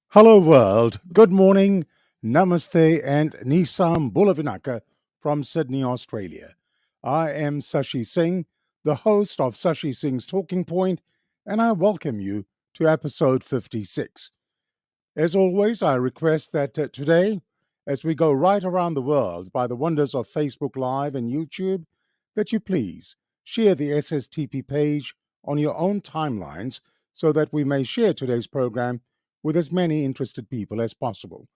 Hello, world. Good morning, namaste, and Nisam Bulavinaka from Sydney, Australia. I am Sashi Singh, the host of Sashi Singh's Talking Point, and I welcome you to episode 56. As always, I request that today, as we go right around the world by the wonders of Facebook Live and YouTube, that you please share the SSTP page on your own timelines so that we may share today's program with as many interested people as possible.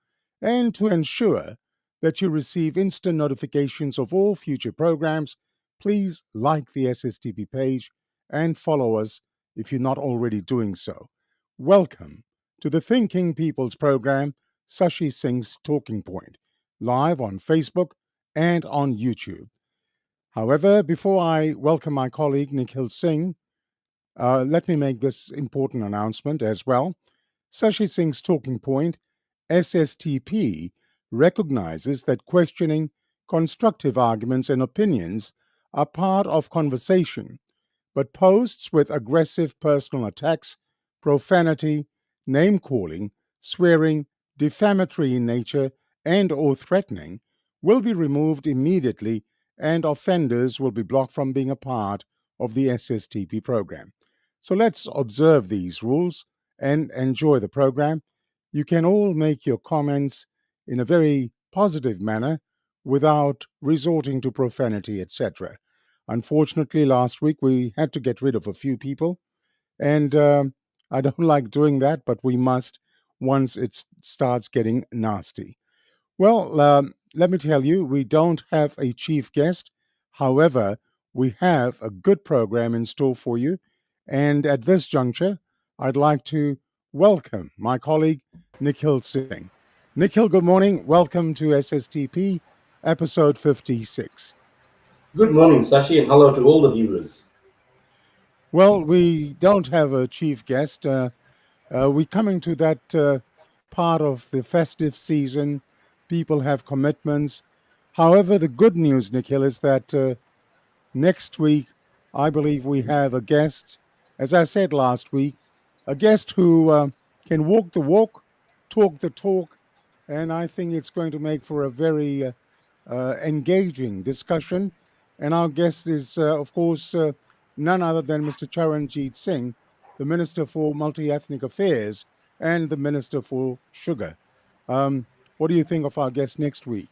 And to ensure that you receive instant notifications of all future programs, please like the SSTP page and follow us if you're not already doing so. Welcome to the Thinking People's program, Sashi Singh's Talking Point, live on Facebook and on YouTube. However, before I welcome my colleague Nikhil Singh, let me make this important announcement as well. Sashi Singh's Talking Point, SSTP, recognizes that questioning, constructive arguments, and opinions are part of conversation, but posts with aggressive personal attacks, profanity, name calling, swearing, defamatory in nature, and or threatening will be removed immediately, and offenders will be blocked from being a part of the SSTP program. So let's observe these rules and enjoy the program. You can all make your comments in a very positive manner without resorting to profanity, etc. Unfortunately, last week we had to get rid of a few people, and I don't like doing that, but we must once it starts getting nasty. Well, let me tell you, we don't have a chief guest. However, we have a good program in store for you. And at this juncture, I'd like to welcome my colleague, Nikhil Singh. Nikhil, good morning. Welcome to SSTP, episode 56. Good morning, Sashi, and hello to all the viewers. Well, we don't have a chief guest. We're coming to that part of the festive season. People have commitments. However, the good news, Nikhil, is that next week, I believe we have a guest, as I said last week, a guest who can walk the walk, talk the talk, and I think it's going to make for a very engaging discussion. And our guest is, of course, none other than Mr. Charanjit Singh, the Minister for Multi-Ethnic Affairs and the Minister for Sugar. What do you think of our guest next week?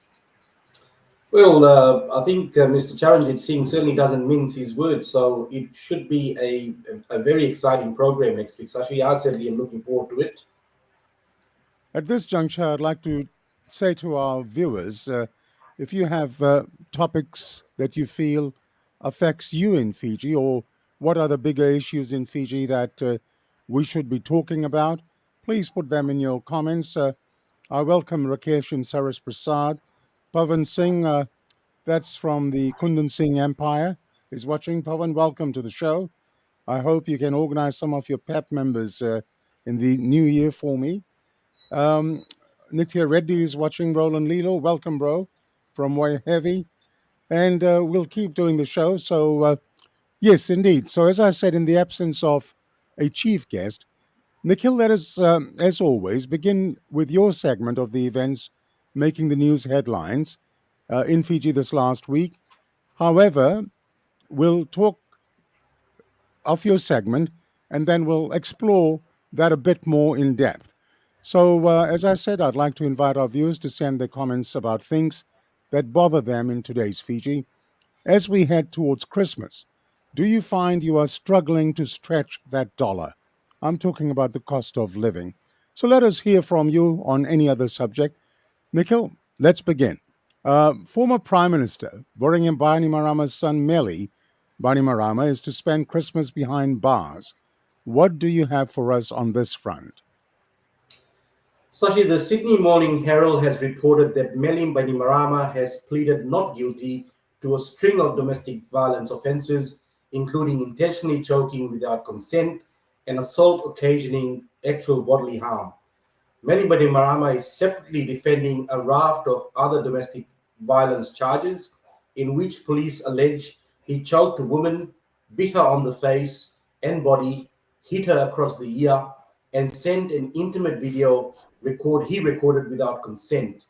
Well, I think Mr. Charanjit Singh certainly doesn't mince his words, so it should be a very exciting program next week. Sashi, I certainly am looking forward to it. At this juncture, I'd like to say to our viewers, if you have topics that you feel affects you in Fiji, or what are the bigger issues in Fiji that we should be talking about, please put them in your comments. I welcome Rakesh and Saras Prasad. Pavan Singh, that's from the Kundan Singh Empire, is watching. Pavan, welcome to the show. I hope you can organize some of your PEP members in the new year for me. Nitya Reddy is watching. Roland Lilo, welcome, bro, from Way Heavy. And we'll keep doing the show. So, yes, indeed. So, as I said, in the absence of a chief guest, Nikhil, let us, as always, begin with your segment of the events making the news headlines in Fiji this last week. However, we'll talk of your segment and then we'll explore that a bit more in depth. So, as I said, I'd like to invite our viewers to send their comments about things that bother them in today's Fiji. As we head towards Christmas, do you find you are struggling to stretch that dollar? I'm talking about the cost of living. So let us hear from you on any other subject. Nikhil, let's begin. Former Prime Minister Boringham Bainimarama's son Meli Bainimarama is to spend Christmas behind bars. What do you have for us on this front? Sashi, the Sydney Morning Herald has reported that Melim Bainimarama has pleaded not guilty to a string of domestic violence offences, including intentionally choking without consent and assault occasioning actual bodily harm. Melim Bainimarama is separately defending a raft of other domestic violence charges in which police allege he choked a woman, bit her on the face and body, hit her across the ear, and sent an intimate video he recorded without consent.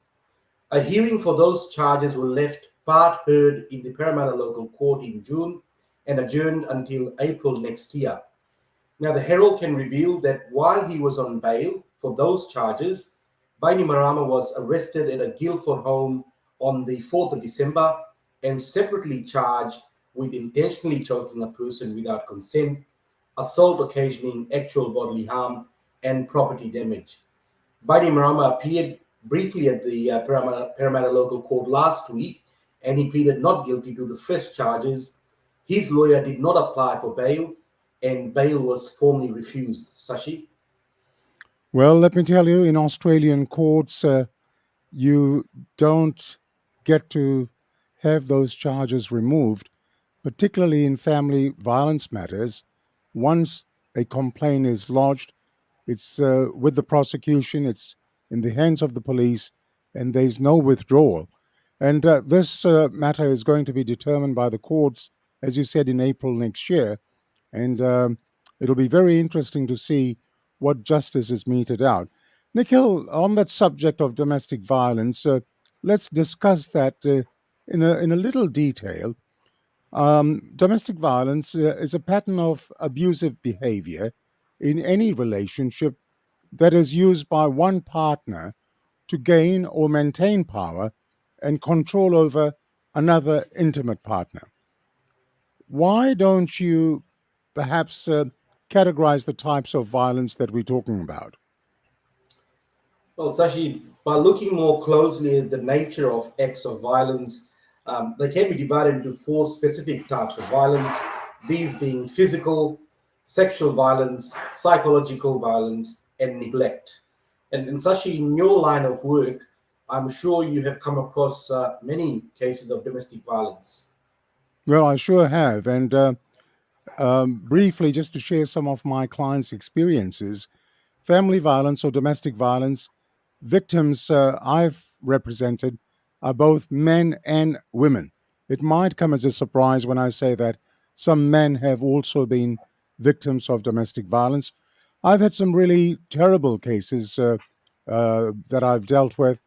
A hearing for those charges were left part heard in the Parramatta Local Court in June and adjourned until April next year. Now, the Herald can reveal that while he was on bail for those charges, Bainimarama was arrested at a Guildford home on the 4th of December and separately charged with intentionally choking a person without consent, assault occasioning actual bodily harm, and property damage. Bainimarama appeared briefly at the Parramatta Local Court last week and he pleaded not guilty to the first charges. His lawyer did not apply for bail and bail was formally refused. Sashi? Well, let me tell you, in Australian courts, you don't get to have those charges removed, particularly in family violence matters. Once a complaint is lodged, it's with the prosecution, it's in the hands of the police, and there's no withdrawal. And this matter is going to be determined by the courts, as you said, in April next year. And it'll be very interesting to see what justice is meted out. Nikhil, on that subject of domestic violence, let's discuss that in a little detail. Domestic violence is a pattern of abusive behavior in any relationship that is used by one partner to gain or maintain power and control over another intimate partner. Why don't you perhaps categorize the types of violence that we're talking about? Well, Sashi, by looking more closely at the nature of acts of violence, they can be divided into four specific types of violence, these being physical, sexual violence, psychological violence, and neglect. And Sashi, in your line of work, I'm sure you have come across many cases of domestic violence. Well, I sure have. And briefly, just to share some of my clients' experiences, family violence or domestic violence victims I've represented are both men and women. It might come as a surprise when I say that some men have also been victims of domestic violence. I've had some really terrible cases that I've dealt with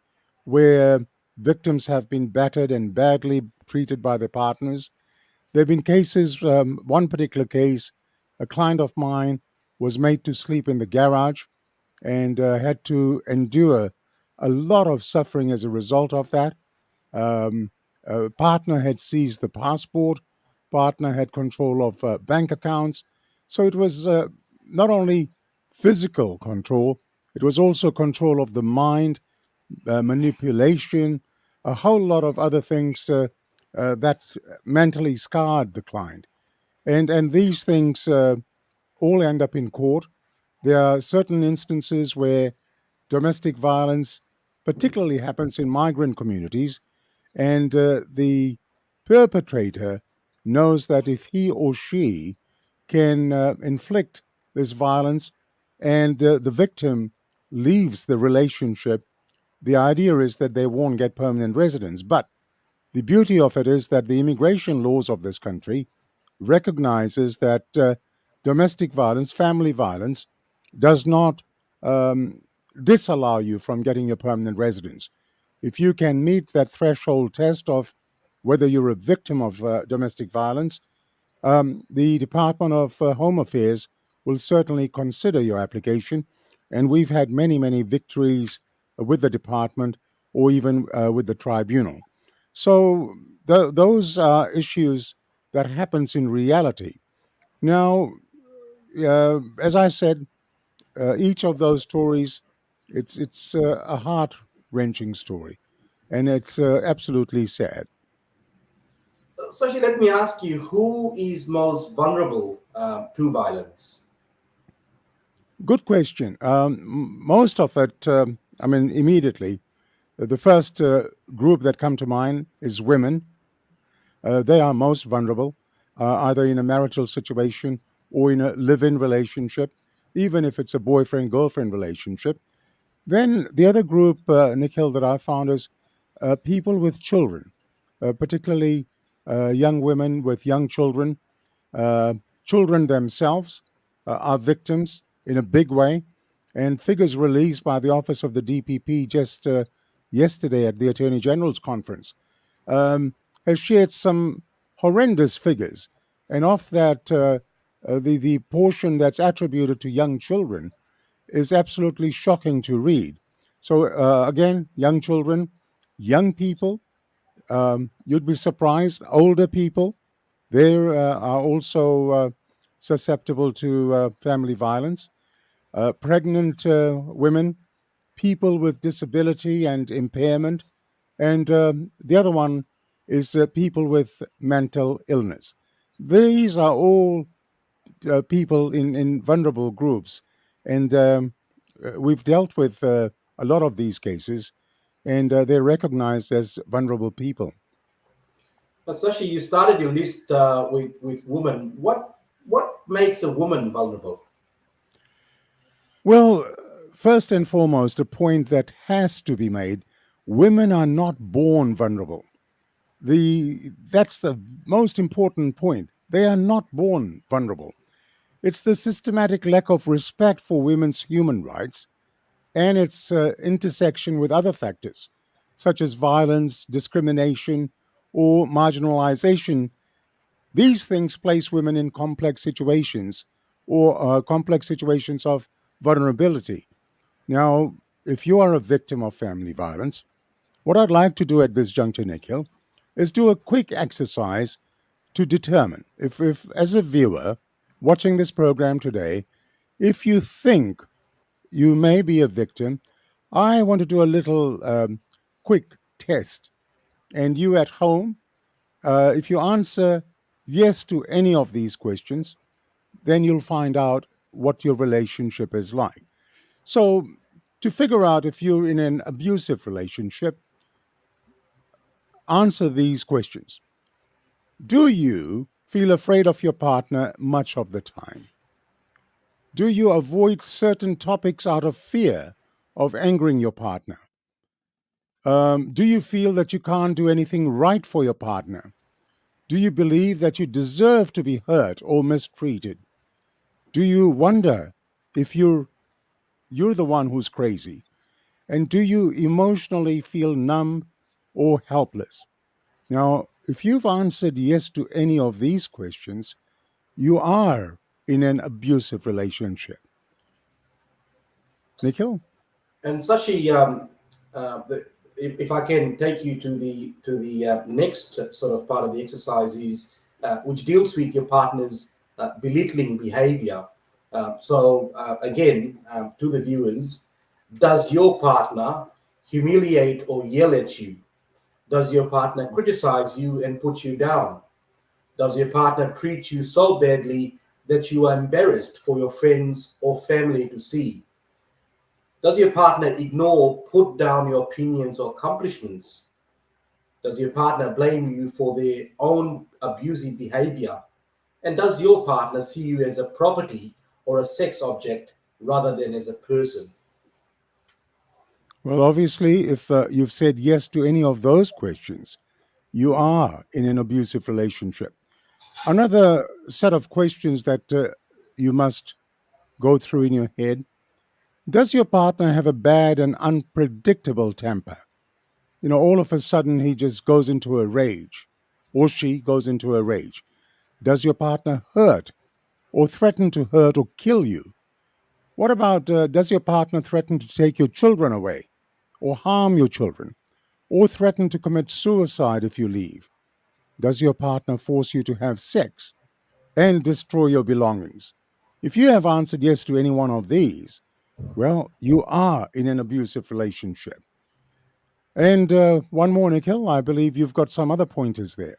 where victims have been battered and badly treated by their partners. There have been cases, one particular case, a client of mine was made to sleep in the garage and had to endure a lot of suffering as a result of that. Partner had seized the passport, partner had control of bank accounts. So it was not only physical control, it was also control of the mind, manipulation, a whole lot of other things that mentally scarred the client. And these things all end up in court. There are certain instances where domestic violence particularly happens in migrant communities, and the perpetrator knows that if he or she can inflict this violence and the victim leaves the relationship, the idea is that they won't get permanent residence. But the beauty of it is that the immigration laws of this country recognizes that domestic violence, family violence, does not um, disallow you from getting a permanent residence. If you can meet that threshold test of whether you're a victim of domestic violence, the Department of Home Affairs will certainly consider your application. And we've had many, many victories with the department or even with the tribunal. So those are issues that happens in reality. Now, as I said, each of those stories, it's a heart wrenching story, and it's absolutely sad. Sashi, let me ask you, who is most vulnerable to violence? Good question. Most of it, I mean, immediately, the first group that come to mind is women. They are most vulnerable, either in a marital situation or in a live-in relationship, even if it's a boyfriend-girlfriend relationship. Then the other group, Nikhil, that I found is people with children, particularly young women with young children. Uh, Children themselves are victims in a big way, and figures released by the Office of the DPP just yesterday at the Attorney General's conference um, has shared some horrendous figures. And of that, the portion that's attributed to young children is absolutely shocking to read. So, again, young children, young people, you'd be surprised, older people, they are also susceptible to family violence. Pregnant women, people with disability and impairment, and the other one is people with mental illness. These are all people in vulnerable groups, and we've dealt with a lot of these cases, and they're recognized as vulnerable people. Sashi, you started your list with women. What makes a woman vulnerable? Well, first and foremost, a point that has to be made: women are not born vulnerable. That's the most important point. They are not born vulnerable. It's the systematic lack of respect for women's human rights and its intersection with other factors, such as violence, discrimination, or marginalization. These things place women in complex situations or complex situations of vulnerability. Now, if you are a victim of family violence, what I'd like to do at this juncture, Nikhil, is do a quick exercise to determine if as a viewer watching this program today, if you think you may be a victim, I want to do a little quick test. And you at home, if you answer yes to any of these questions, then you'll find out what your relationship is like. So, to figure out if you're in an abusive relationship, answer these questions. Do you feel afraid of your partner much of the time? Do you avoid certain topics out of fear of angering your partner? Do you feel that you can't do anything right for your partner? Do you believe that you deserve to be hurt or mistreated? Do you wonder if you're the one who's crazy? And do you emotionally feel numb or helpless? Now, if you've answered yes to any of these questions, you are in an abusive relationship. Nikhil? And Sashi, if I can take you to the next sort of part of the exercise is which deals with your partner's belittling behavior. Again, to the viewers, does your partner humiliate or yell at you? Does your partner criticize you and put you down? Does your partner treat you so badly that you are embarrassed for your friends or family to see? Does your partner ignore or put down your opinions or accomplishments? Does your partner blame you for their own abusive behavior? And does your partner see you as a property or a sex object rather than as a person? Well, obviously, if you've said yes to any of those questions, you are in an abusive relationship. Another set of questions that you must go through in your head: does your partner have a bad and unpredictable temper? All of a sudden he just goes into a rage, or she goes into a rage. Does your partner hurt or threaten to hurt or kill you? What about does your partner threaten to take your children away or harm your children or threaten to commit suicide if you leave? Does your partner force you to have sex and destroy your belongings? If you have answered yes to any one of these, well, you are in an abusive relationship. And one more, Nikhil, I believe you've got some other pointers there.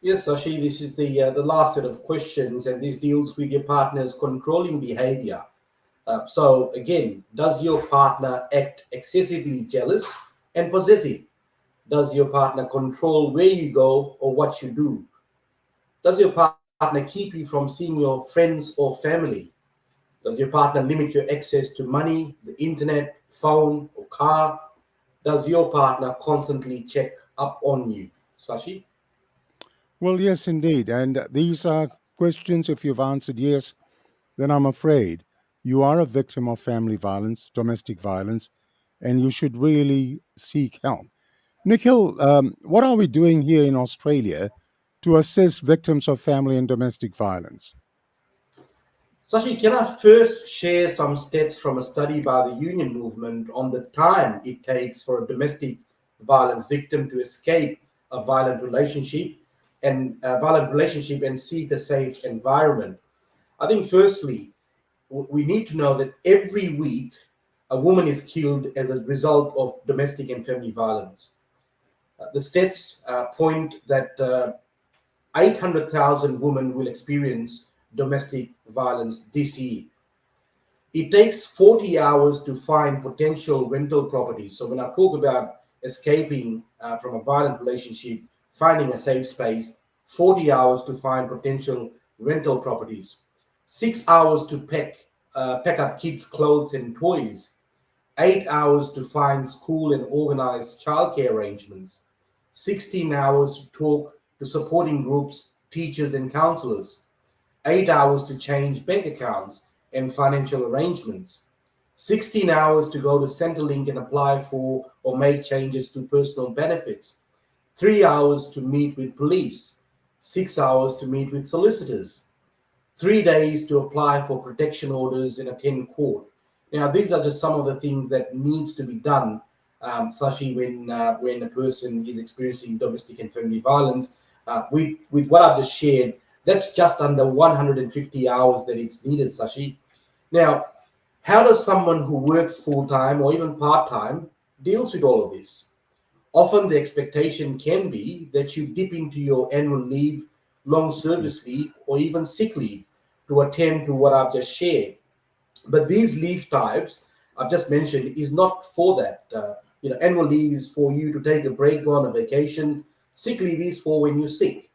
Yes, Sashi, this is the last set of questions, and this deals with your partner's controlling behavior. Again, does your partner act excessively jealous and possessive? Does your partner control where you go or what you do? Does your partner keep you from seeing your friends or family? Does your partner limit your access to money, the internet, phone, or car? Does your partner constantly check up on you? Sashi? Well, yes, indeed. And these are questions, if you've answered yes, then I'm afraid you are a victim of family violence, domestic violence, and you should really seek help. Nikhil, what are we doing here in Australia to assist victims of family and domestic violence? Sashi, can I first share some stats from a study by the union movement on the time it takes for a domestic violence victim to escape a violent relationship and seek a safe environment? I think firstly, we need to know that every week a woman is killed as a result of domestic and family violence. The stats point that 800,000 women will experience domestic violence this year. It takes 40 hours to find potential rental properties. So when I talk about escaping from a violent relationship, finding a safe space, 40 hours to find potential rental properties, 6 hours to pack up kids' clothes and toys, 8 hours to find school and organize childcare arrangements, 16 hours to talk to supporting groups, teachers, and counselors, 8 hours to change bank accounts and financial arrangements, 16 hours to go to Centrelink and apply for or make changes to personal benefits, 3 hours to meet with police, 6 hours to meet with solicitors, 3 days to apply for protection orders and attend court. Now, these are just some of the things that needs to be done, especially when a person is experiencing domestic and family violence. With what I've just shared, that's just under 150 hours that it's needed, Sashi. Now, how does someone who works full time or even part time deals with all of this? Often the expectation can be that you dip into your annual leave, long service leave, or even sick leave to attend to what I've just shared. But these leave types I've just mentioned is not for that. Annual leave is for you to take a break, go on a vacation. Sick leave is for when you're sick.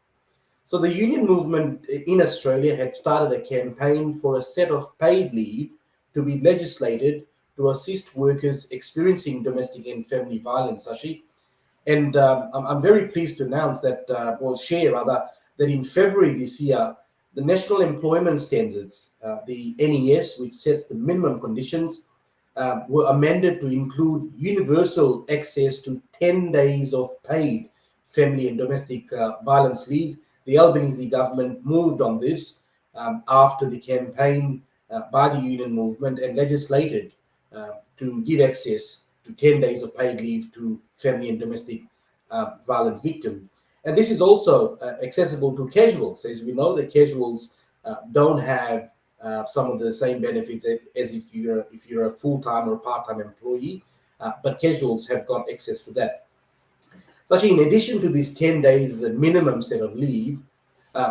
So the union movement in Australia had started a campaign for a set of paid leave to be legislated to assist workers experiencing domestic and family violence, Sashi. And I'm very pleased to announce that, share rather, that in February this year, the National Employment Standards, the NES, which sets the minimum conditions, were amended to include universal access to 10 days of paid family and domestic violence leave. The Albanese government moved on this after the campaign by the union movement and legislated to give access to 10 days of paid leave to family and domestic violence victims. And this is also accessible to casuals. As we know, the casuals don't have some of the same benefits as if you're a full-time or part-time employee, but casuals have got access to that. So actually, in addition to these 10 days as a minimum set of leave,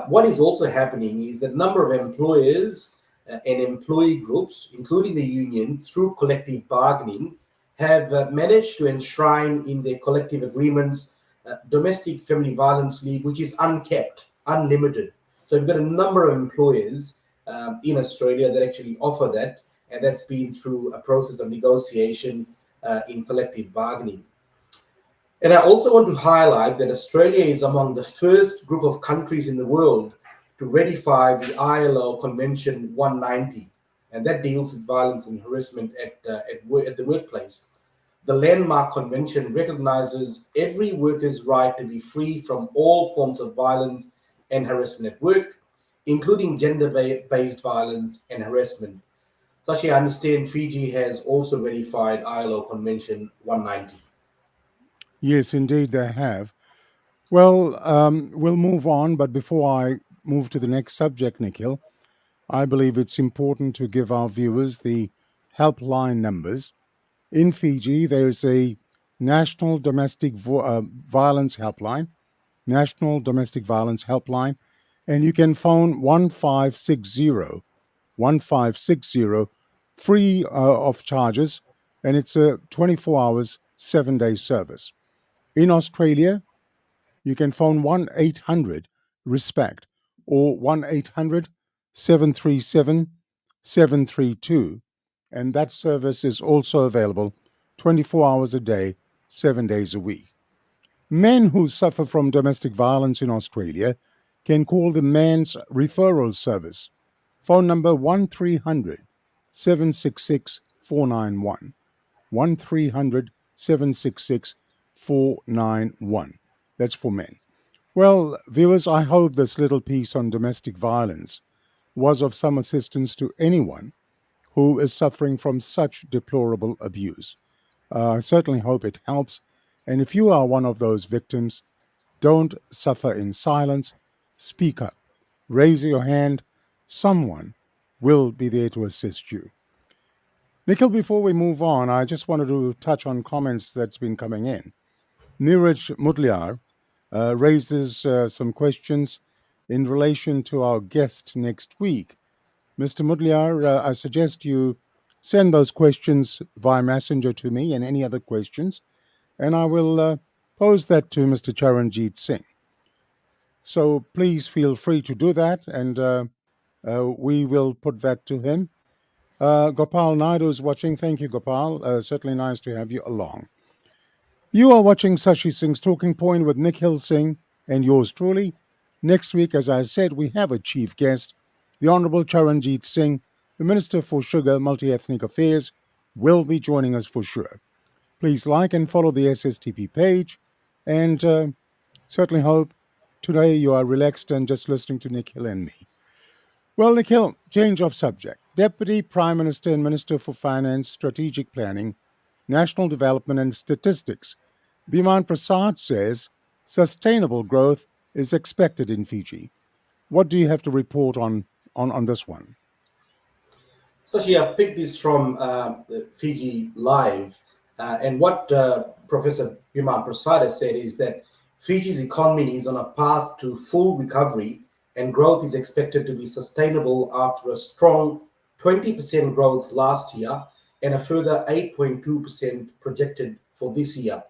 what is also happening is that number of employers and employee groups, including the union, through collective bargaining, have managed to enshrine in their collective agreements domestic family violence leave, which is uncapped, unlimited. So we've got a number of employers in Australia that actually offer that, and that's been through a process of negotiation in collective bargaining. And I also want to highlight that Australia is among the first group of countries in the world to ratify the ILO Convention 190, and that deals with violence and harassment at the workplace. The landmark convention recognizes every worker's right to be free from all forms of violence and harassment at work, including gender-based violence and harassment. Sashi, I understand Fiji has also ratified ILO Convention 190. Yes, indeed, they have. Well, we'll move on, but before I move to the next subject, Nikhil, I believe it's important to give our viewers the helpline numbers. In Fiji, there's a National Domestic Violence Helpline, National Domestic Violence Helpline, and you can phone 1560, 1560, free of charges, and it's a 24 hours, 7-day service. In Australia, you can phone 1 800 RESPECT or 1 800 737 732, and that service is also available 24 hours a day, 7 days a week. Men who suffer from domestic violence in Australia can call the Man's Referral Service. Phone number 1300 766 491. 1300 766 491. That's for men. Well, viewers, I hope this little piece on domestic violence was of some assistance to anyone who is suffering from such deplorable abuse. I certainly hope it helps. And if you are one of those victims, don't suffer in silence. Speak up. Raise your hand. Someone will be there to assist you. Nikhil, before we move on, I just wanted to touch on comments that's been coming in. Neeraj Mudliar raises some questions in relation to our guest next week. Mr. Mudliar, I suggest you send those questions via messenger to me and any other questions, and I will pose that to Mr. Charanjit Singh. So please feel free to do that, and we will put that to him. Gopal Naidu is watching. Thank you, Gopal. Certainly nice to have you along. You are watching Sashi Singh's Talking Point with Nikhil Singh and yours truly. Next week, as I said, we have a chief guest, the Honorable Charanjit Singh, the Minister for Sugar, Multi-Ethnic Affairs, will be joining us for sure. Please like and follow the SSTP page, and certainly hope today you are relaxed and just listening to Nikhil and me. Well, Nikhil, change of subject. Deputy Prime Minister and Minister for Finance, Strategic Planning, National Development and Statistics, Biman Prasad says sustainable growth is expected in Fiji. What do you have to report on this one? So she have picked this from Fiji Live, and what Professor Biman Prasad has said is that Fiji's economy is on a path to full recovery, and growth is expected to be sustainable after a strong 20% growth last year and a further 8.2% projected for this year.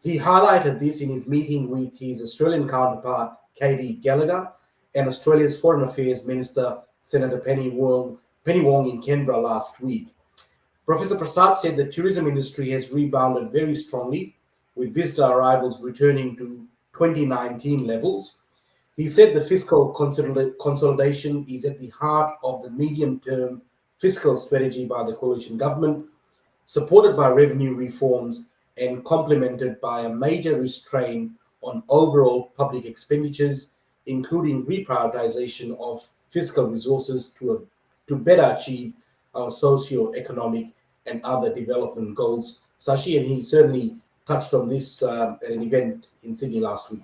He highlighted this in his meeting with his Australian counterpart, Katie Gallagher, and Australia's Foreign Affairs Minister, Senator Penny Wong in Canberra last week. Professor Prasad said the tourism industry has rebounded very strongly, with visitor arrivals returning to 2019 levels. He said the fiscal consolidation is at the heart of the medium-term fiscal strategy by the coalition government, supported by revenue reforms and complemented by a major restraint on overall public expenditures, including reprioritization of fiscal resources to better achieve our socio-economic and other development goals. Sashi, and he certainly touched on this at an event in Sydney last week.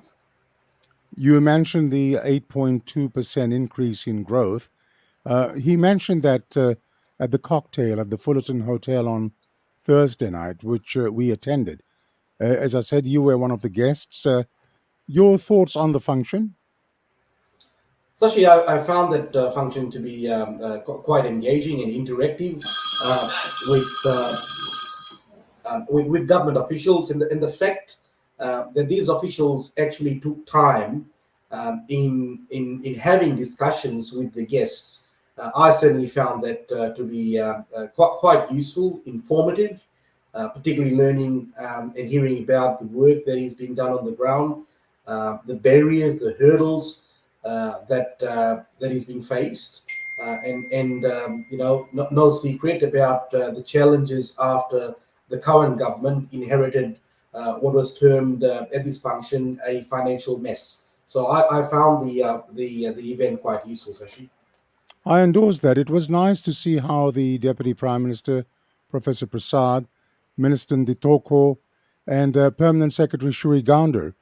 You mentioned the 8.2% increase in growth. He mentioned that at the cocktail at the Fullerton Hotel on Thursday night, which we attended. As I said, you were one of the guests. Your thoughts on the function? Sashi, I found that function to be quite engaging and interactive with government officials, and the fact that these officials actually took time in having discussions with the guests. I certainly found that to be quite useful, informative, particularly learning and hearing about the work that is being done on the ground, the barriers, the hurdles that is being faced, and no secret about the challenges after the current government inherited what was termed at this function a financial mess. So I found the event quite useful, Sashi. I endorse that. It was nice to see how the Deputy Prime Minister, Professor Prasad, Minister Ditoko, and Permanent Secretary Shuri Gounder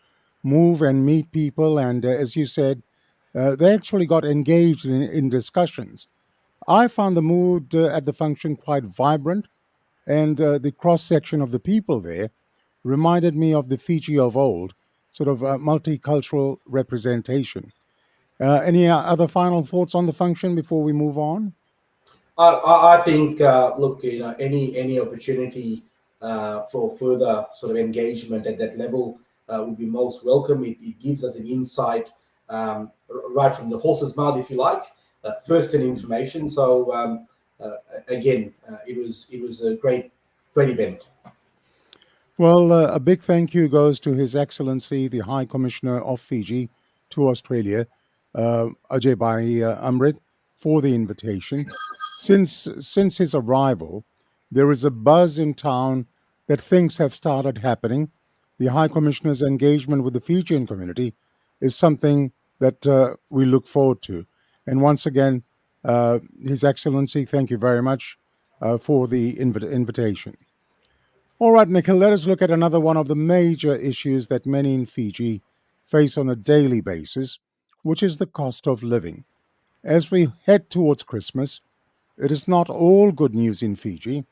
move and meet people. And as you said, they actually got engaged in discussions. I found the mood at the function quite vibrant, and the cross section of the people there reminded me of the Fiji of old, sort of multicultural representation. Any other final thoughts on the function before we move on? I think, look, any opportunity for further sort of engagement at that level would be most welcome. It gives us an insight right from the horse's mouth, if you like, first-hand information. So again, it was a great event. Well, a big thank you goes to His Excellency, the High Commissioner of Fiji to Australia, Ajay Bhai Amrit, for the invitation. Since his arrival, there is a buzz in town that things have started happening. The High Commissioner's engagement with the Fijian community is something that we look forward to. And once again, His Excellency, thank you very much for the invitation. All right, Nikhil, let us look at another one of the major issues that many in Fiji face on a daily basis, which is the cost of living. As we head towards Christmas, it is not all good news in Fiji.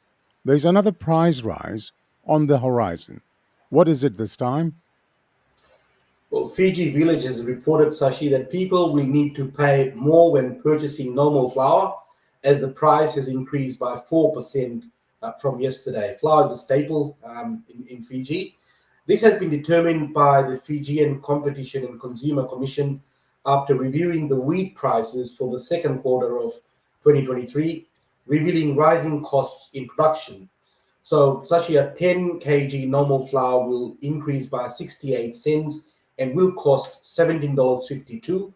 There's another price rise on the horizon. What is it this time? Well, Fiji Village has reported, Sashi, that people will need to pay more when purchasing normal flour as the price has increased by 4% from yesterday. Flour is a staple in Fiji. This has been determined by the Fijian Competition and Consumer Commission after reviewing the wheat prices for the second quarter of 2023, revealing rising costs in production. So, Sashi, a 10 kg normal flour will increase by 68 cents and will cost $17.52.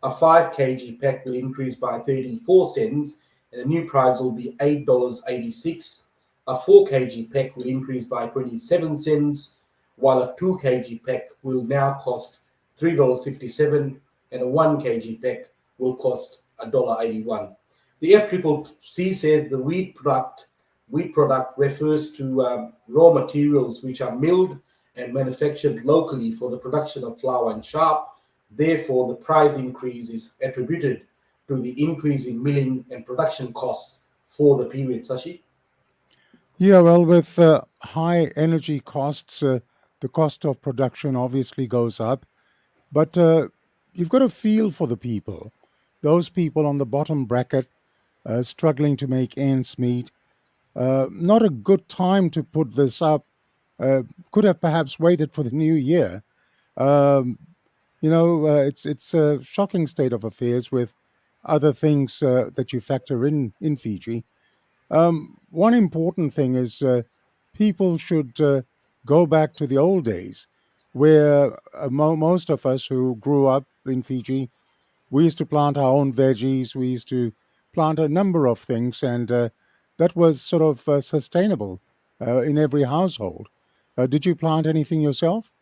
A 5 kg pack will increase by 34 cents and the new price will be $8.86. A 4 kg pack will increase by 27 cents, while a 2 kg pack will now cost $3.57 and a 1 kg pack will cost $1.81. The FCCC says the wheat product refers to raw materials which are milled and manufactured locally for the production of flour and sharp. Therefore, the price increase is attributed to the increase in milling and production costs for the period, Sashi. Yeah, well, with high energy costs, the cost of production obviously goes up. But you've got to feel for the people, those people on the bottom bracket struggling to make ends meet. Not a good time to put this up. Uh, could have perhaps waited for the new year. Um, it's a shocking state of affairs with other things that you factor in Fiji. One important thing is people should go back to the old days where most of us who grew up in Fiji, we used to plant our own veggies, we used to plant a number of things, and that was sort of sustainable in every household. Did you plant anything yourself?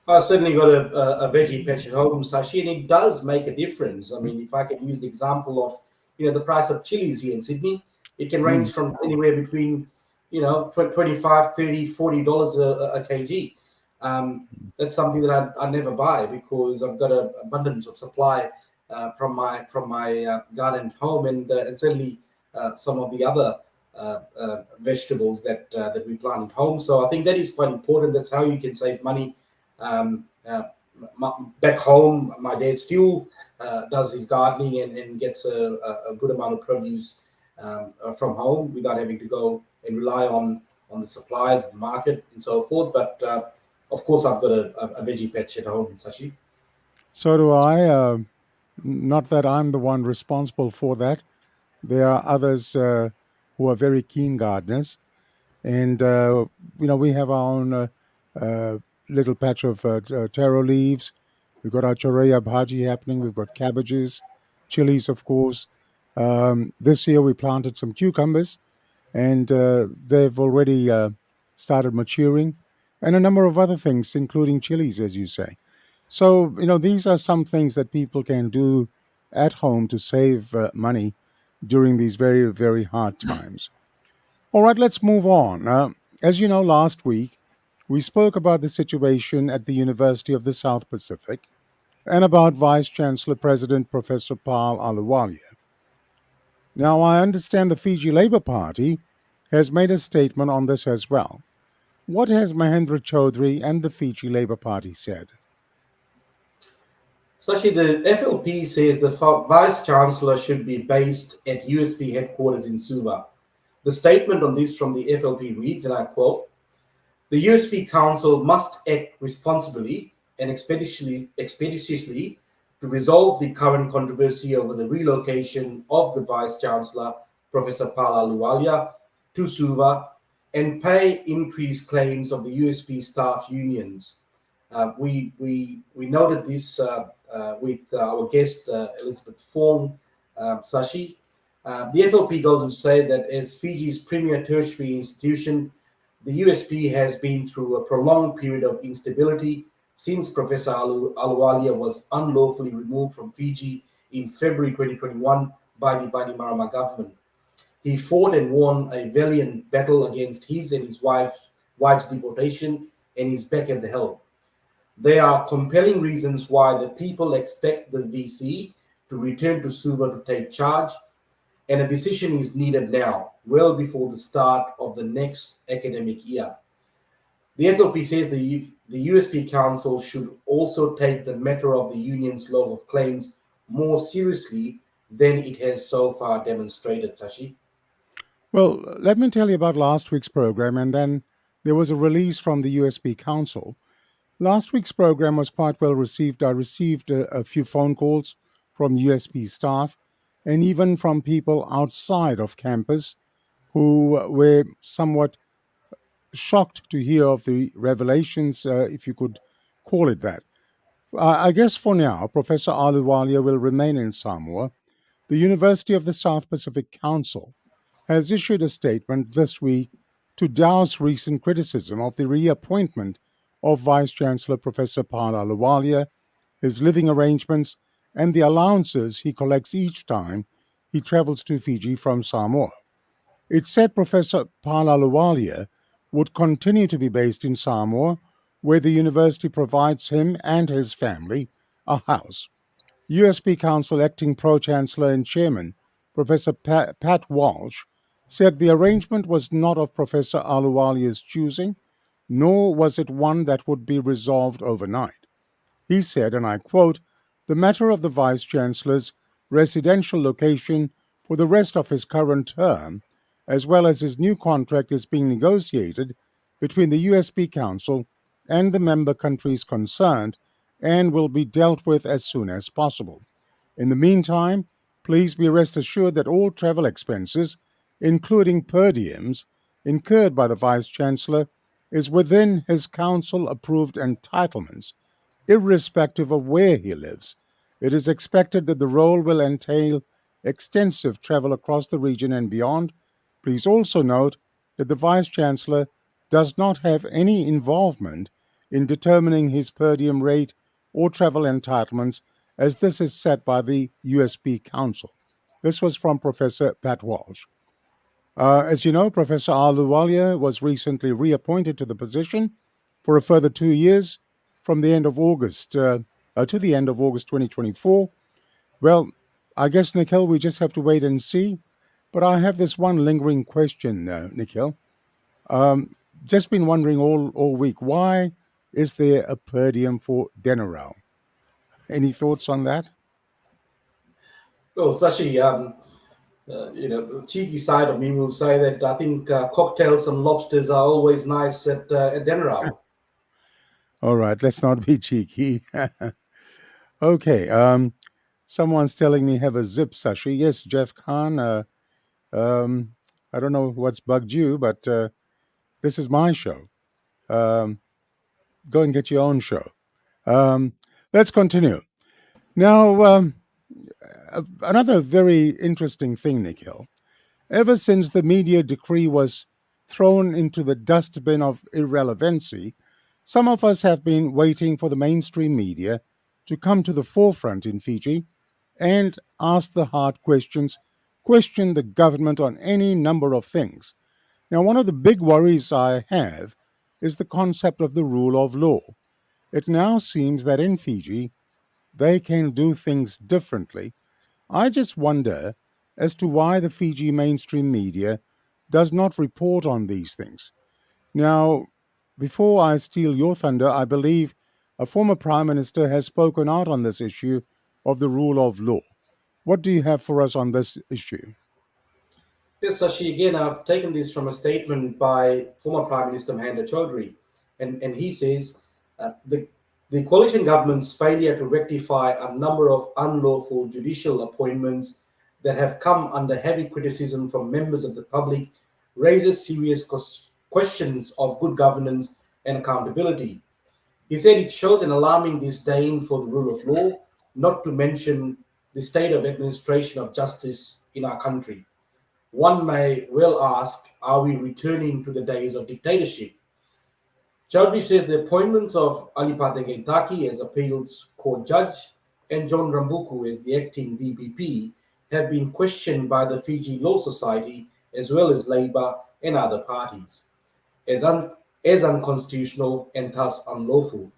I certainly got a veggie patch at home, Sashi, and it does make a difference. I mean, if I could use the example of, the price of chilies here in Sydney, it can range Mm. from anywhere between, 25, 30, $40 a kg. Um, that's something that I never buy because I've got an abundance of supply from my garden at home, and certainly some of the other vegetables that we plant at home. So I think that is quite important. That's how you can save money. um, uh, Back home, my dad still does his gardening and gets a good amount of produce from home without having to go and rely on the supplies, the market, and so forth. But of course, I've got a veggie patch at home, Sashi. So do I. Not that I'm the one responsible for that. There are others who are very keen gardeners, and we have our own uh, little patch of taro leaves. We've got our choraya bhaji happening. We've got cabbages, chilies, of course. This year we planted some cucumbers, and they've already started maturing, and a number of other things, including chilies, as you say. So, these are some things that people can do at home to save money during these very, very hard times. All right, let's move on. As you know, last week we spoke about the situation at the University of the South Pacific and about Vice Chancellor President Professor Paul Aluwalia. Now, I understand the Fiji Labour Party has made a statement on this as well. What has Mahendra Chaudhry and the Fiji Labour Party said? So actually, the FLP says the vice chancellor should be based at USB headquarters in Suva. The statement on this from the FLP reads, and I quote: "The USB Council must act responsibly and expeditiously to resolve the current controversy over the relocation of the Vice Chancellor, Professor Pala Luwalia, to Suva and pay increased claims of the USB staff unions." We noted this with our guest Elizabeth Fong, Sashi. The FLP goes on to say that as Fiji's premier tertiary institution, the USP has been through a prolonged period of instability since Professor Aluwalia was unlawfully removed from Fiji in February 2021 by the Bainimarama government. He fought and won a valiant battle against his and his wife's deportation, and is back at the helm. There are compelling reasons why the people expect the VC to return to Suva to take charge, and a decision is needed now, well before the start of the next academic year. The FLP says the USP Council should also take the matter of the union's log of claims more seriously than it has so far demonstrated, Sashi. Well, let me tell you about last week's program, and then there was a release from the USB Council. Last week's program was quite well received. I received a few phone calls from USB staff and even from people outside of campus who were somewhat shocked to hear of the revelations, if you could call it that. I guess for now, Professor Aluwalia will remain in Samoa. The University of the South Pacific Council has issued a statement this week to douse recent criticism of the reappointment of Vice Chancellor Professor Paul Aluwalia, his living arrangements, and the allowances he collects each time he travels to Fiji from Samoa. It said Professor Paul Aluwalia would continue to be based in Samoa, where the university provides him and his family a house. USB Council Acting Pro Chancellor and Chairman, Professor Pat Walsh, said the arrangement was not of Professor Aluwalia's choosing, nor was it one that would be resolved overnight. He said, and I quote, "The matter of the Vice Chancellor's residential location for the rest of his current term, as well as his new contract, is being negotiated between the USB Council and the member countries concerned and will be dealt with as soon as possible. In the meantime, please be rest assured that all travel expenses, including per diems, incurred by the Vice Chancellor, is within his council-approved entitlements, irrespective of where he lives. It is expected that the role will entail extensive travel across the region and beyond. Please also note that the Vice Chancellor does not have any involvement in determining his per diem rate or travel entitlements, as this is set by the USB Council." This was from Professor Pat Walsh. As you know, Professor Aluwalia was recently reappointed to the position for a further 2 years from the end of August to the end of August 2024. Well, I guess, Nikhil, we just have to wait and see. But I have this one lingering question, Nikhil. Just been wondering all week, why is there a per diem for Denarau? Any thoughts on that? Well, Sashi, the cheeky side of me will say that I think cocktails and lobsters are always nice at dinner hour. All right, let's not be cheeky. Okay, someone's telling me have a zip, Sashi. Yes, Jeff Khan. Um, I don't know what's bugged you, but this is my show. Um, Go and get your own show. Um, let's continue. Now, another very interesting thing, Nikhil. Ever since the media decree was thrown into the dustbin of irrelevancy, some of us have been waiting for the mainstream media to come to the forefront in Fiji and ask the hard questions, question the government on any number of things. Now, one of the big worries I have is the concept of the rule of law. It now seems that in Fiji, they can do things differently. I just wonder as to why the Fiji mainstream media does not report on these things. Now, before I steal your thunder, I believe a former prime minister has spoken out on this issue of the rule of law. What do you have for us on this issue? Yes, Sashi, again, I've taken this from a statement by former Prime Minister Mahendra Chaudhry, and he says the coalition government's failure to rectify a number of unlawful judicial appointments that have come under heavy criticism from members of the public raises serious questions of good governance and accountability. He said it shows an alarming disdain for the rule of law, not to mention the state of administration of justice in our country. One may well ask, are we returning to the days of dictatorship? Chowdhury says the appointments of Ali Pathe as appeals court judge and John Rambuku as the acting DPP have been questioned by the Fiji Law Society as well as Labour and other parties as, as unconstitutional and thus unlawful.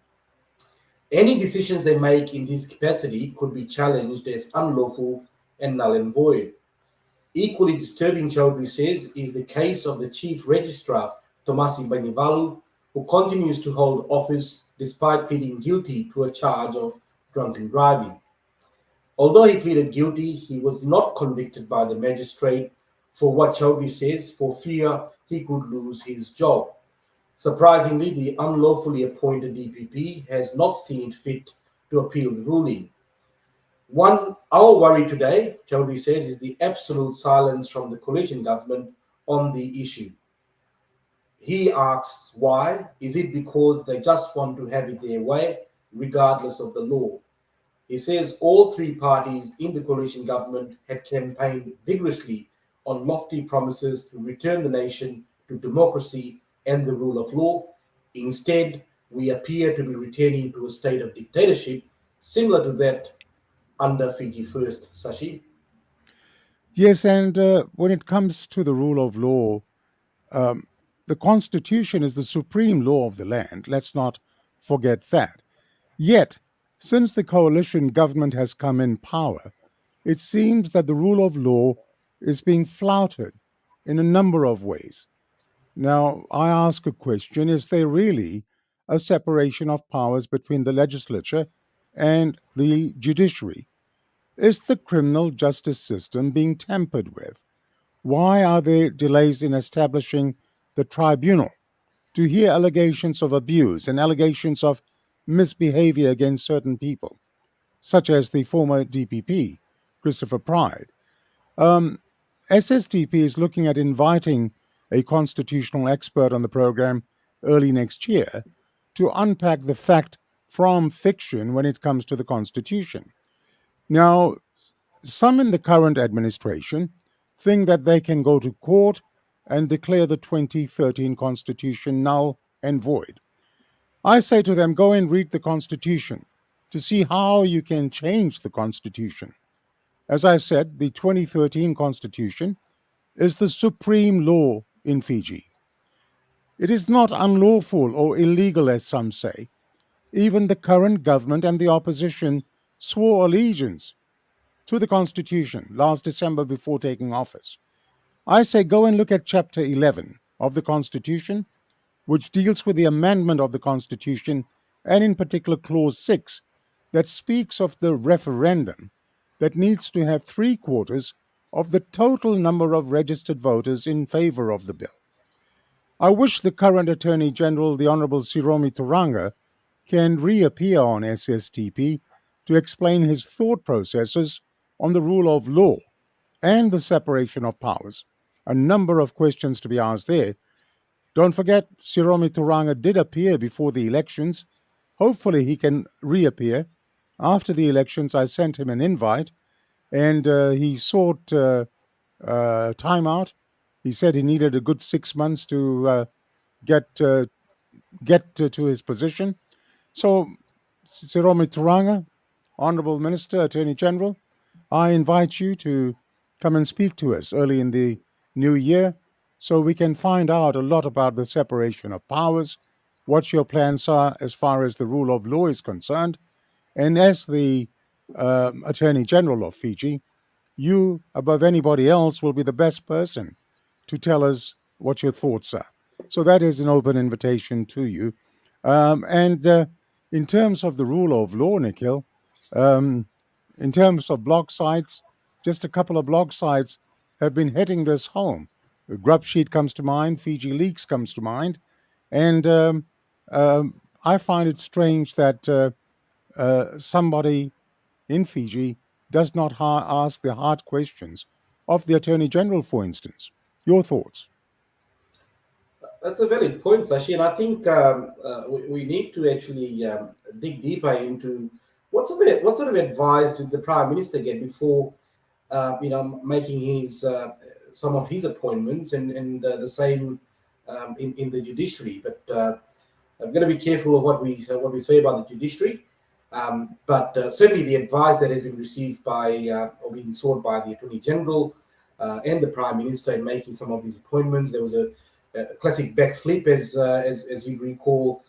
Any decisions they make in this capacity could be challenged as unlawful and null and void. Equally disturbing, Chowdhury says, is the case of the Chief Registrar, Tomasi Banivalu, who continues to hold office despite pleading guilty to a charge of drunken driving. Although he pleaded guilty, he was not convicted by the magistrate for what Chowdhury says, for fear he could lose his job. Surprisingly, the unlawfully appointed DPP has not seen it fit to appeal the ruling. Our worry today, Chowdhury says, is the absolute silence from the coalition government on the issue. He asks why. Is it because they just want to have it their way, regardless of the law? He says all three parties in the coalition government had campaigned vigorously on lofty promises to return the nation to democracy and the rule of law. Instead, we appear to be returning to a state of dictatorship similar to that under Fiji First, Sashi. Yes, and when it comes to the rule of law, um, the Constitution is the supreme law of the land. Let's not forget that. Yet, since the coalition government has come in power, it seems that the rule of law is being flouted in a number of ways. Now, I ask a question: is there really a separation of powers between the legislature and the judiciary? Is the criminal justice system being tampered with? Why are there delays in establishing the tribunal to hear allegations of abuse and allegations of misbehavior against certain people, such as the former DPP, Christopher Pride? Um, SSTP is looking at inviting a constitutional expert on the program early next year to unpack the fact from fiction when it comes to the Constitution. Now, some in the current administration think that they can go to court and declare the 2013 Constitution null and void. I say to them, go and read the Constitution to see how you can change the Constitution. As I said, the 2013 Constitution is the supreme law in Fiji. It is not unlawful or illegal, as some say. Even the current government and the opposition swore allegiance to the Constitution last December before taking office. I say go and look at Chapter 11 of the Constitution, which deals with the amendment of the Constitution, and in particular Clause 6, that speaks of the referendum that needs to have three-quarters of the total number of registered voters in favor of the bill. I wish the current Attorney General, the Honorable Siromi Turanga, can reappear on SSTP to explain his thought processes on the rule of law and the separation of powers. A number of questions to be asked there. Don't forget, Siromi Turanga did appear before the elections. Hopefully, he can reappear. After the elections, I sent him an invite, and he sought time out. He said he needed a good 6 months to get to his position. So, Siromi Turanga, Honorable Minister, Attorney General, I invite you to come and speak to us early in the new year so we can find out a lot about the separation of powers, what your plans are as far as the rule of law is concerned. And as the Attorney General of Fiji, you, above anybody else, will be the best person to tell us what your thoughts are. So that is an open invitation to you. And in terms of the rule of law, Nikhil, um, in terms of blog sites, just a couple of blog sites have been hitting this home. Grub Sheet comes to mind, Fiji Leaks comes to mind, and I find it strange that somebody in Fiji does not ask the hard questions of the Attorney General, for instance. Your thoughts? That's a valid point, Sashi, and I think we need to actually dig deeper into what sort of advice did the Prime Minister get before making his some of his appointments, and the same in the judiciary? But I'm going to be careful of what we say about the judiciary. But certainly the advice that has been received by or been sought by the Attorney General and the Prime Minister in making some of these appointments. There was a classic backflip, as you recall,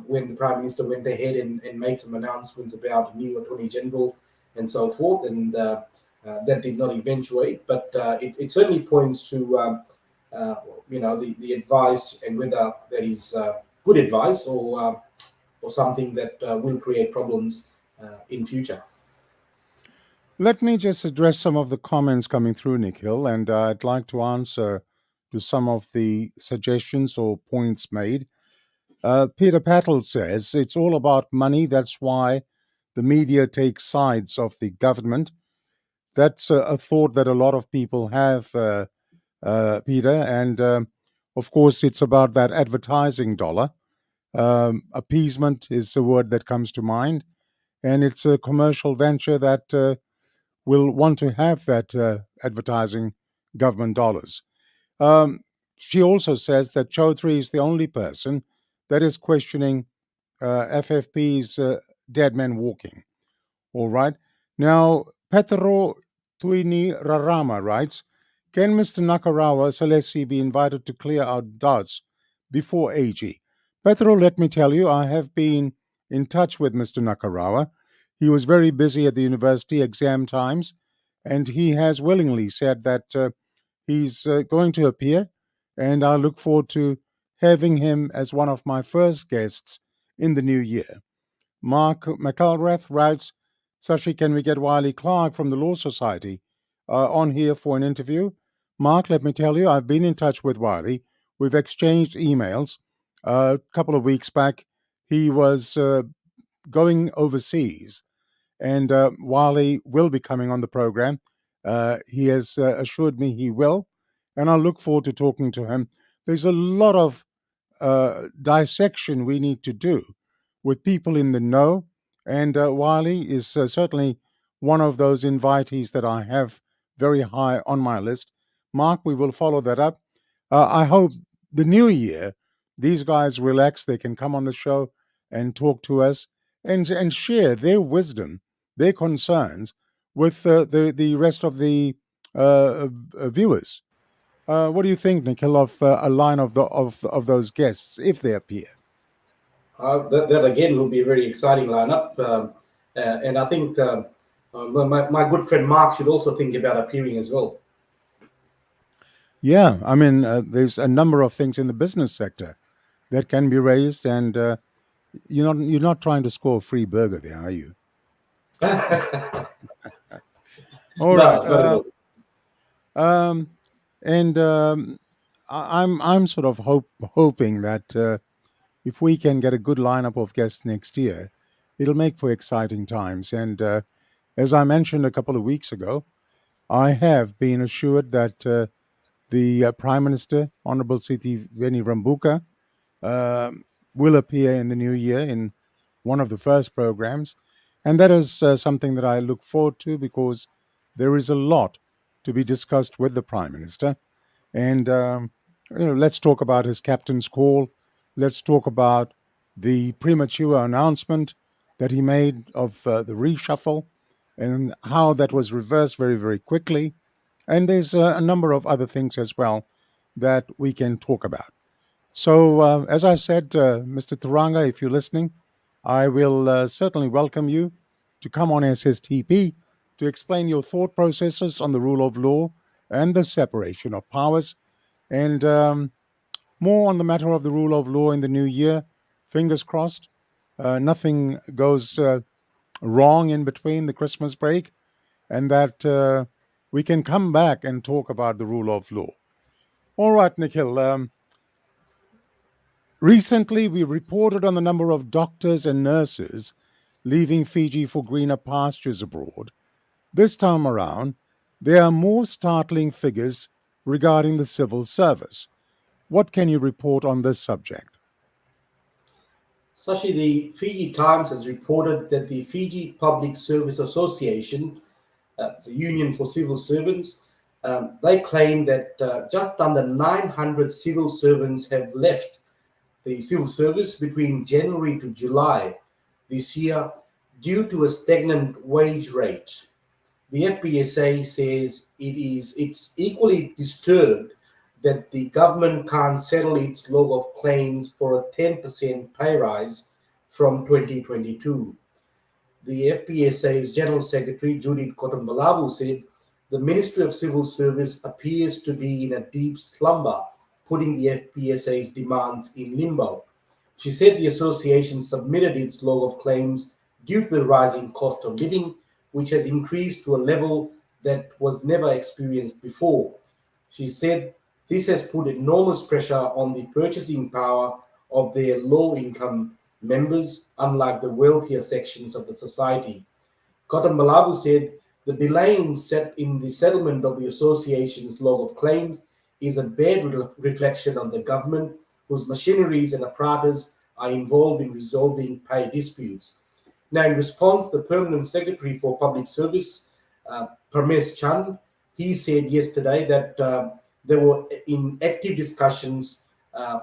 when the Prime Minister went ahead and made some announcements about a new Attorney General and so forth, and that did not eventuate. But it certainly points to uh, the advice, and whether that is good advice or something that will create problems in future. Let me just address some of the comments coming through, Nikhil, and I'd like to answer to some of the suggestions or points made. Peter Patel says it's all about money. That's why the media takes sides of the government. That's a thought that a lot of people have, Peter. And of course, it's about that advertising dollar. Appeasement is the word that comes to mind. And it's a commercial venture that will want to have that advertising government dollars. Um, she also says that Chaudhry is the only person that is questioning FFP's dead men walking. All right. Now, Petro Tuini Rarama writes, can Mr. Nakarawa Salesi be invited to clear out doubts before AG? Petro, let me tell you, I have been in touch with Mr. Nakarawa. He was very busy at the university exam times, and he has willingly said that he's going to appear, and I look forward to having him as one of my first guests in the new year. Mark McElrath writes, Sashi, can we get Wiley Clark from the Law Society on here for an interview? Mark, let me tell you, I've been in touch with Wiley. We've exchanged emails. A couple of weeks back, he was going overseas, and Wiley will be coming on the program. He has assured me he will, and I look forward to talking to him. There's a lot of dissection we need to do with people in the know. And Wiley is certainly one of those invitees that I have very high on my list. Mark, we will follow that up. I hope the new year, these guys relax, they can come on the show and talk to us and share their wisdom, their concerns with the rest of the viewers. What do you think, Nikhil, of a line of those guests if they appear? That again will be a very exciting lineup, and I think my good friend Mark should also think about appearing as well. Yeah, I mean, there's a number of things in the business sector that can be raised, and you're not trying to score a free burger there, are you? All right. No, not at all. Um, and I'm sort of hoping that if we can get a good lineup of guests next year, it'll make for exciting times. And as I mentioned a couple of weeks ago, I have been assured that the Prime Minister, Honorable Siti Veni Rambuka, will appear in the new year in one of the first programs. And that is something that I look forward to because there is a lot to be discussed with the Prime Minister. And, let's talk about his captain's call. Let's talk about the premature announcement that he made of the reshuffle and how that was reversed very, very quickly. And there's a number of other things as well that we can talk about. So, as I said, Mr. Turanga, if you're listening, I will certainly welcome you to come on SSTP to explain your thought processes on the rule of law and the separation of powers, and more on the matter of the rule of law in the new year. Fingers crossed, nothing goes wrong in between the Christmas break, and that we can come back and talk about the rule of law. All right, Nikhil. Recently, we reported on the number of doctors and nurses leaving Fiji for greener pastures abroad. This time around, there are more startling figures regarding the civil service. What can you report on this subject? Sashi, the Fiji Times has reported that the Fiji Public Service Association, it's a union for civil servants, they claim that just under 900 civil servants have left the civil service between January to July this year due to a stagnant wage rate. The FPSA says it's equally disturbed that the government can't settle its log of claims for a 10% pay rise from 2022. The FPSA's General Secretary Judith Kotombalavu said the Ministry of Civil Service appears to be in a deep slumber, putting the FPSA's demands in limbo. She said the association submitted its log of claims due to the rising cost of living, which has increased to a level that was never experienced before. She said this has put enormous pressure on the purchasing power of their low income members, unlike the wealthier sections of the society. Cotton Malabu said the delay in the settlement of the association's log of claims is a bad reflection on the government, whose machineries and apparatus are involved in resolving pay disputes. Now, in response, the Permanent Secretary for Public Service, Parmesh Chand, he said yesterday that they were in active discussions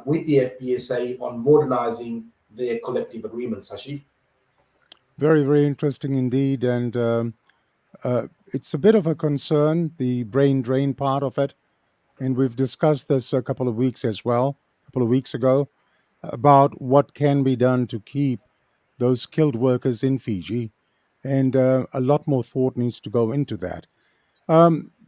with the FPSA on modernizing their collective agreement, Sashi. Very, very interesting indeed. And it's a bit of a concern, the brain drain part of it. And we've discussed this a couple of weeks as well, a couple of weeks ago, about what can be done to keep those skilled workers in Fiji. And a lot more thought needs to go into that.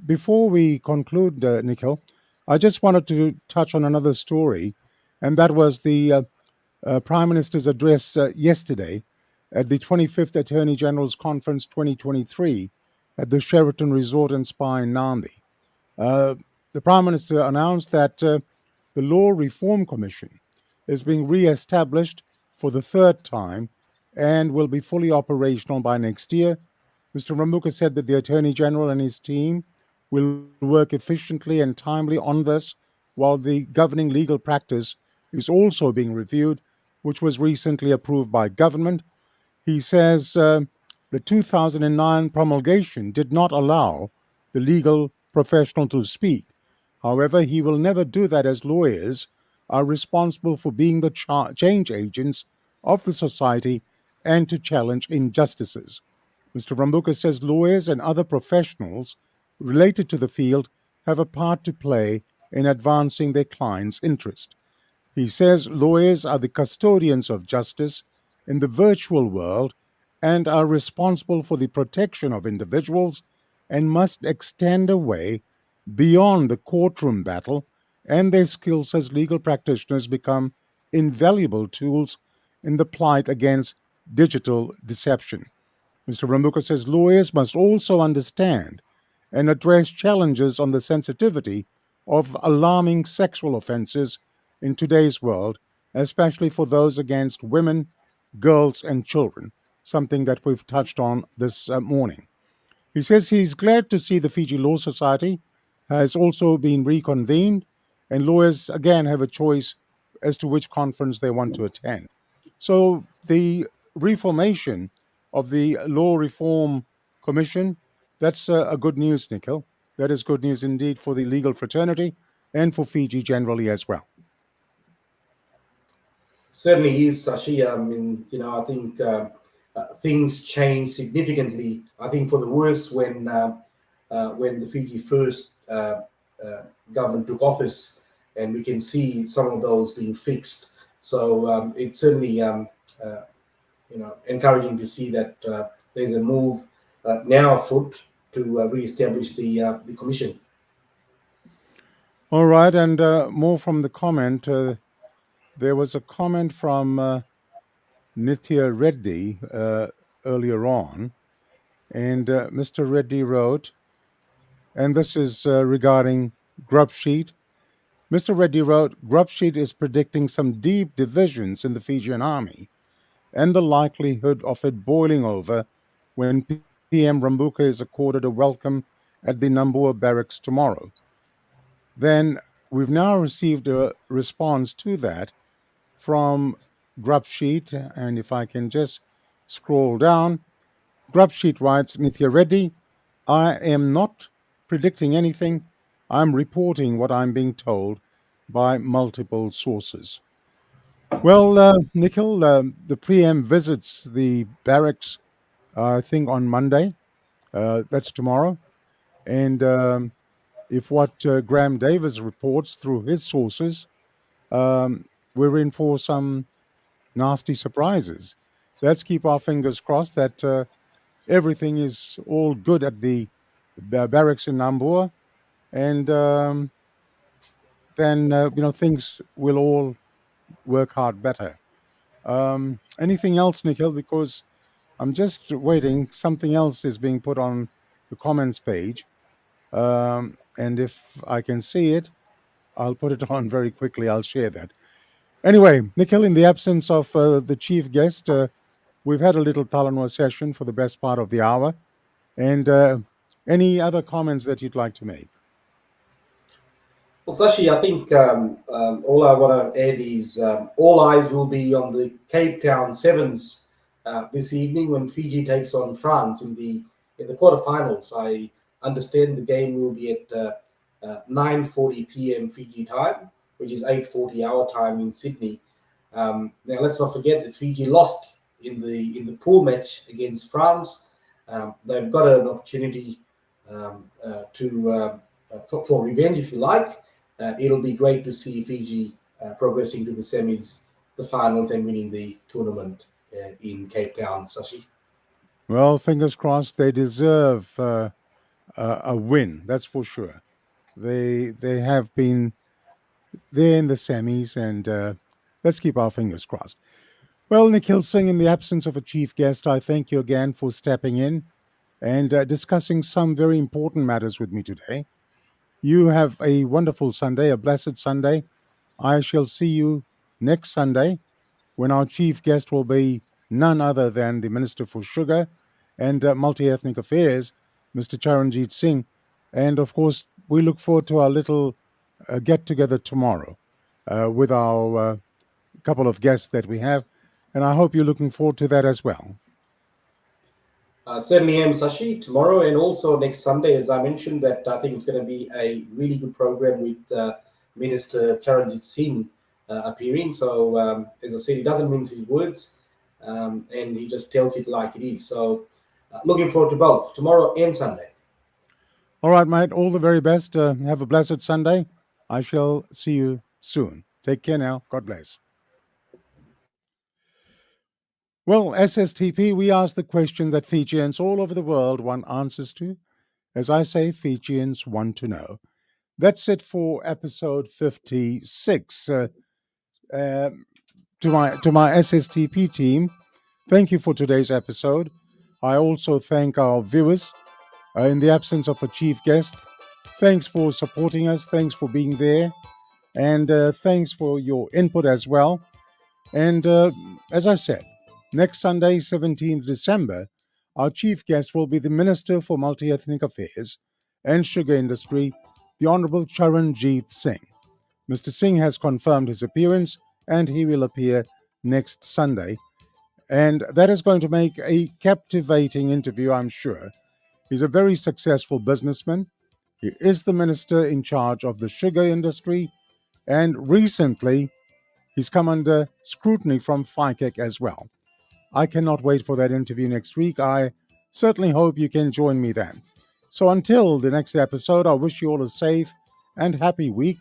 Before we conclude, Nikhil, I just wanted to touch on another story, and that was the Prime Minister's address yesterday at the 25th Attorney General's Conference 2023 at the Sheraton Resort and Spa in Nandi. Uh, the Prime Minister announced that the Law Reform Commission is being re established for the third time and will be fully operational by next year. Mr. Rambuka said that the Attorney General and his team will work efficiently and timely on this, while the governing legal practice is also being reviewed, which was recently approved by government. He says the 2009 promulgation did not allow the legal professional to speak. However, he will never do that, as lawyers are responsible for being the change agents of the society and to challenge injustices. Mr. Rambuka says lawyers and other professionals related to the field have a part to play in advancing their clients' interest. He says lawyers are the custodians of justice in the virtual world and are responsible for the protection of individuals and must extend away beyond the courtroom battle, and their skills as legal practitioners become invaluable tools in the plight against digital deception. Mr. Rambuka says lawyers must also understand and address challenges on the sensitivity of alarming sexual offenses in today's world, especially for those against women, girls, and children, something that we've touched on this morning. He says he's glad to see the Fiji Law Society has also been reconvened, and lawyers again have a choice as to which conference they want to attend. So the reformation of the Law Reform Commission, that's a good news, Nikhil. That is good news indeed for the legal fraternity and for Fiji generally as well. Certainly is, Sashi. I mean, I think things changed significantly. I think for the worse when the Fiji first government took office, and we can see some of those being fixed. So it's certainly encouraging to see that there's a move now afoot to re-establish the commission. All right, and more from the comment. There was a comment from Nitya Reddy earlier on, and Mr. Reddy wrote, and this is regarding Grub Sheet. Mr. Reddy wrote, Grub Sheet is predicting some deep divisions in the Fijian army and the likelihood of it boiling over when PM Rambuka is accorded a welcome at the Nambua barracks tomorrow. Then we've now received a response to that from Grub Sheet, and if I can just scroll down, Grub Sheet writes, Nithya Reddy, I am not predicting anything. I'm reporting what I'm being told by multiple sources. Well, Nikhil, the Preem visits the barracks, I think, on Monday. That's tomorrow. And if what Graham Davis reports through his sources, um, we're in for some nasty surprises. Let's keep our fingers crossed that everything is all good at the barracks in Nambua, and then things will all work hard better. Anything else, Nikhil? Because I'm just waiting. Something else is being put on the comments page, and if I can see it, I'll put it on very quickly. I'll share that. Anyway, Nikhil, in the absence of the chief guest, we've had a little Talanoa session for the best part of the hour. And any other comments that you'd like to make? Well, Sashi, I think all I want to add is all eyes will be on the Cape Town Sevens this evening when Fiji takes on France in the quarterfinals. I understand the game will be at 9:40 p.m. Fiji time, which is 8:40 our time in Sydney. Now, let's not forget that Fiji lost in the pool match against France. They've got an opportunity for revenge, if you like. It'll be great to see Fiji progressing to the semis, the finals, and winning the tournament in Cape Town, Sashi. Well, fingers crossed. They deserve a win. That's for sure. They have been there in the semis, and let's keep our fingers crossed. Well, Nikhil Singh, in the absence of a chief guest, I thank you again for stepping in and discussing some very important matters with me today. You have a wonderful Sunday, a blessed Sunday. I shall see you next Sunday when our chief guest will be none other than the Minister for Sugar and Multi Ethnic Affairs, Mr. Charanjit Singh. And of course, we look forward to our little get together tomorrow with our couple of guests that we have. And I hope you're looking forward to that as well. Certainly am, Sashi, tomorrow and also next Sunday. As I mentioned, that I think it's going to be a really good program with Minister Charanjit Singh appearing. So, as I said, he doesn't mince his words and he just tells it like it is. So, looking forward to both tomorrow and Sunday. All right, mate. All the very best. Have a blessed Sunday. I shall see you soon. Take care now. God bless. Well, SSTP, we ask the question that Fijians all over the world want answers to. As I say, Fijians want to know. That's it for episode 56. To my SSTP team, thank you for today's episode. I also thank our viewers in the absence of a chief guest. Thanks for supporting us. Thanks for being there. And thanks for your input as well. And as I said, next Sunday, 17th December, our chief guest will be the Minister for Multi-Ethnic Affairs and Sugar Industry, the Honorable Charanjit Singh. Mr. Singh has confirmed his appearance and he will appear next Sunday. And that is going to make a captivating interview, I'm sure. He's a very successful businessman. He is the minister in charge of the sugar industry. And recently, he's come under scrutiny from FICAC as well. I cannot wait for that interview next week. I certainly hope you can join me then. So until the next episode, I wish you all a safe and happy week.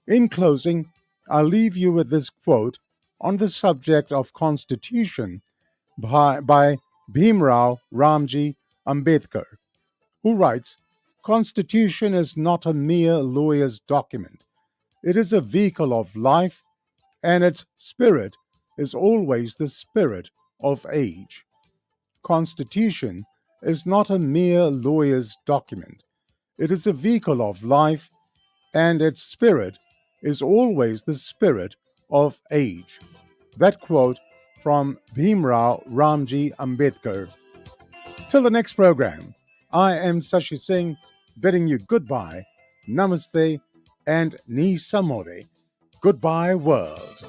In closing, I'll leave you with this quote on the subject of Constitution by Bhimrao Ramji Ambedkar, who writes, Constitution is not a mere lawyer's document. It is a vehicle of life, and its spirit is always the spirit of age. Constitution is not a mere lawyer's document. It is a vehicle of life, and its spirit is always the spirit of age. That quote from Bhimrao Ramji Ambedkar. Till the next program, I am Sashi Singh, bidding you goodbye, namaste, and ni samore. Goodbye, world.